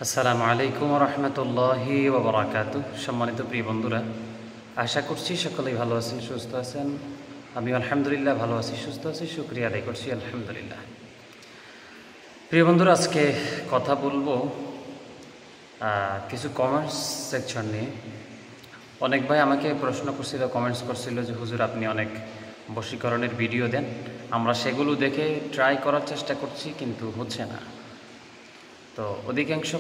আসসালামু আলাইকুম রহমতুল্লাহি ওয়া বারাকাতুহু। সম্মানিত প্রিয় বন্ধুরা, আশা করছি সকলেই ভালো আছেন, সুস্থ আছেন। আমি আলহামদুলিল্লাহ ভালো আছি, সুস্থ আছি, শুকরিয়া আদায় করছি আলহামদুলিল্লাহ। প্রিয় বন্ধুরা, আজকে কথা বলবো কিছু কমেন্টস সেকশন নিয়ে। অনেক ভাই আমাকে প্রশ্ন করছিল, কমেন্টস করছিল যে হুজুর আপনি অনেক বশীকরণের ভিডিও দেন, আমরা সেগুলো দেখে ট্রাই করার চেষ্টা করছি কিন্তু হচ্ছে না। তো অধিকাংশ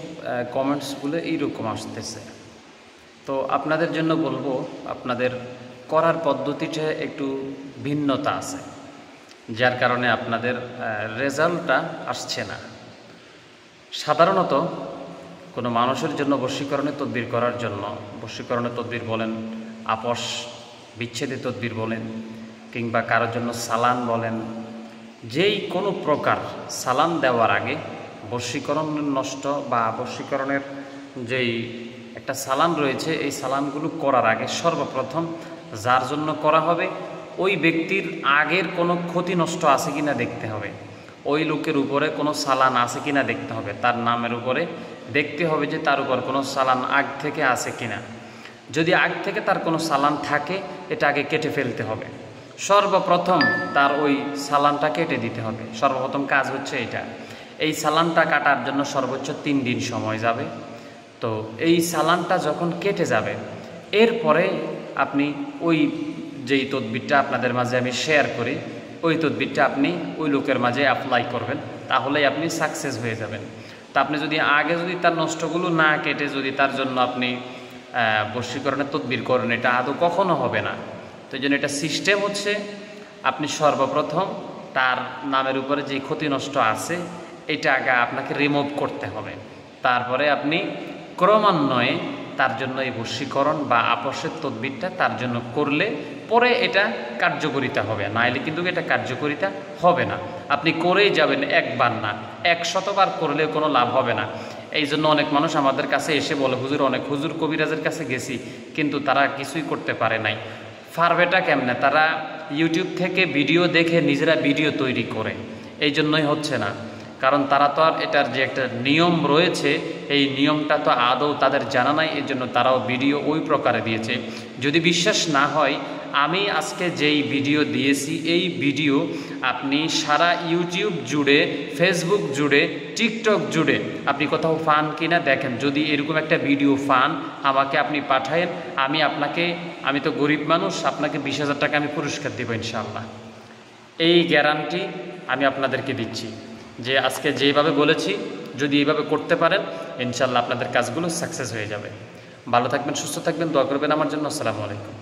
কমেন্টসগুলো এইরকম আসতেছে। তো আপনাদের জন্য বলবো, আপনাদের করার পদ্ধতিটা একটু ভিন্নতা আছে, যার কারণে আপনাদের রেজাল্টটা আসছে না। সাধারণত কোনো মানুষের জন্য বশীকরণের তদবির করার জন্য, বশীকরণের তদবির বলেন, আপস বিচ্ছেদের তদবির বলেন, কিংবা কারোর জন্য সালান বলেন, যেই কোনো প্রকার সালান দেওয়ার আগে বশীকরণ নষ্ট বা বশীকরণের যেই একটা সালান রয়েছে, এই সালানগুলো করার আগে সর্বপ্রথম যার জন্য করা হবে ওই ব্যক্তির আগের কোনো ক্ষতি নষ্ট আছে কিনা দেখতে হবে, ওই লোকের উপরে কোনো সালান আছে কিনা দেখতে হবে, তার নামের উপরে দেখতে হবে যে তার উপর কোনো সালান আগ থেকে আছে কিনা। যদি আগ থেকে তার কোনো সালান থাকে, এটা আগে কেটে ফেলতে হবে। সর্বপ্রথম তার ওই সালানটা কেটে দিতে হবে। সর্বপ্রথম কাজ হচ্ছে এটা। এই সালানটা কাটার জন্য সর্বোচ্চ 3 দিন সময় যাবে। তো এই সালানটা যখন কেটে যাবে, এরপরে আপনি ওই যেই তদবিরটা আপনাদের মাঝে আমি শেয়ার করি, ওই তদবিরটা আপনি ওই লোকের মাঝে অ্যাপ্লাই করবেন, তাহলেই আপনি সাকসেস হয়ে যাবেন। তা আপনি যদি আগে যদি তার নষ্টগুলো না কেটে যদি তার জন্য আপনি বশীকরণের তদবির করেন, এটা আদৌ কখনো হবে না। তো এই জন্য এটা সিস্টেম হচ্ছে, আপনি সর্বপ্রথম তার নামের উপরে যে ক্ষতি নষ্ট আছে এটা আগে আপনাকে রিমুভ করতে হবে। তারপরে আপনি ক্রমান্বয়ে তার জন্য এই বশীকরণ বা আপসের তদবিরটা তার জন্য করলে পরে এটা কার্যকরিতা হবে, নাইলে কিন্তু এটা কার্যকরিতা হবে না। আপনি করেই যাবেন, একবার না 100 বার করলে কোনো লাভ হবে না। এই জন্য অনেক মানুষ আমাদের কাছে এসে বলে, হুজুর অনেক হুজুর কবিরাজের কাছে গেছি কিন্তু তারা কিছুই করতে পারে নাই। পারবেটা কেমনে? তারা ইউটিউব থেকে ভিডিও দেখে নিজেরা ভিডিও তৈরি করে, এই জন্যই হচ্ছে না। কারণ তারা তো আর এটার যে একটা নিয়ম রয়েছে, এই নিয়মটা তো আদৌ তাদের জানা নাই, এই জন্য তারাও ভিডিও ওই প্রকারে দিয়েছে। যদি বিশ্বাস না হয়, আমি আজকে যেই ভিডিও দিয়েছি এই ভিডিও আপনি সারা ইউটিউব জুড়ে, ফেসবুক জুড়ে, টিকটক জুড়ে আপনি কোথাও পান কিনা দেখেন। যদি এরকম একটা ভিডিও পান, আমাকে আপনি পাঠায়েন, আমি তো গরিব মানুষ, আপনাকে 20,000 টাকা আমি পুরস্কার দেব ইনশাআল্লাহ। এই গ্যারান্টি আমি আপনাদেরকে দিচ্ছি যে আজকে যেভাবে বলেছি, যদি এইভাবে করতে পারেন ইনশাআল্লাহ আপনাদের কাজগুলো সাকসেস হয়ে যাবে। ভালো থাকবেন, সুস্থ থাকবেন, দোয়া করবেন আমার জন্য। আসসালামু আলাইকুম।